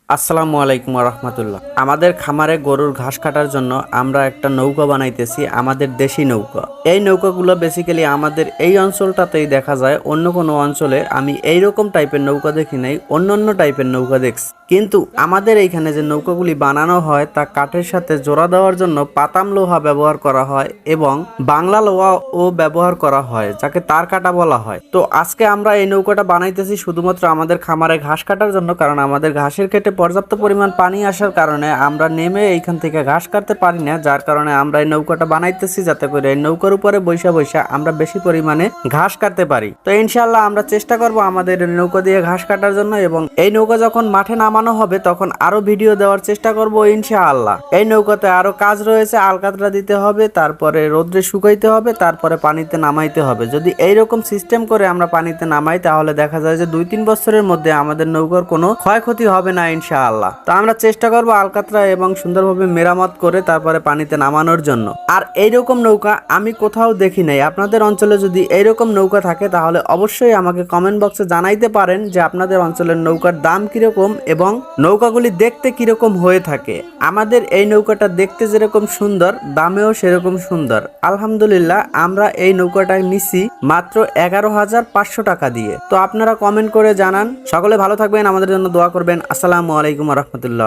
আসসালামু আলাইকুম রহমতুল্লাহ। আমাদের খামারে গরুর ঘাস কাটার জন্য আমরা একটা নৌকা বানাইতেছি, আমাদের দেশি নৌকা। এই নৌকাগুলো বেসিক্যালি আমাদের এই অঞ্চলটাতেই দেখা যায়, অন্য কোনো অঞ্চলে আমি এইরকম টাইপের নৌকা দেখি নাই, অন্য টাইপের নৌকা দেখছি। কিন্তু আমাদের এইখানে যে নৌকাগুলি বানানো হয় তা কাঠের সাথে জোড়া দেওয়ার জন্য পাতাম লোহা ব্যবহার করা হয় এবং বাংলা লোহাও ব্যবহার করা হয়, যাকে তার কাটা বলা হয়। তো আজকে আমরা এই নৌকাটা বানাইতেছি শুধুমাত্র আমাদের খামারে ঘাস কাটার জন্য, কারণ আমাদের ঘাসের ক্ষেত্রে পর্যাপ্ত পরিমাণ পানি আসার কারণে আমরা নেমে এইখান থেকে ঘাস কাটতে পারি না, যার কারণে আমরা এই নৌকাটা বানাইতেছি যাতে করে এই নৌকার উপরে বৈশা বৈশা আমরা বেশি পরিমাণে ঘাস কাটতে পারি। তো ইনশাআল্লাহ আমরা চেষ্টা করব আমাদের নৌকা দিয়ে ঘাস কাটার জন্য, এবং এই নৌকা যখন মাঠে নামানো হবে তখন আরো ভিডিও দেওয়ার চেষ্টা করব ইনশাআল্লাহ। এই নৌকাতে আরো কাজ রয়েছে, আলকাতরা দিতে হবে, তারপরে রোদ্রে শুকাইতে হবে, তারপরে পানিতে নামাইতে হবে। যদি এইরকম সিস্টেম করে আমরা পানিতে নামাই তাহলে দেখা যায় যে 2-3 বছরের মধ্যে আমাদের নৌকার কোনো ক্ষয়ক্ষতি হবে না ইনশাআল্লাহ। তো আমরা চেষ্টা করব আলকাতরা এবং সুন্দরভাবে মেরামত করে তারপরে পানিতে নামানোর জন্য। আর এইরকম নৌকা আমি কোথাও দেখি নাই। আপনাদের অঞ্চলে যদি এইরকম নৌকা থাকে তাহলে অবশ্যই আমাকে কমেন্ট বক্সে জানাইতে পারেন যে আপনাদের অঞ্চলের নৌকার দাম কিরকম এবং নৌকাগুলি দেখতে কিরকম হয়ে থাকে। আমাদের এই নৌকাটা দেখতে যেরকম সুন্দর, দামেও সেরকম সুন্দর। আলহামদুলিল্লাহ আমরা এই নৌকাটা নিছি মাত্র 11,500 টাকা দিয়ে। তো আপনারা কমেন্ট করে জানান। সকলে ভালো থাকবেন, আমাদের জন্য দোয়া করবেন। আসসালামু আলাইকুম রহমতুল্লাহ।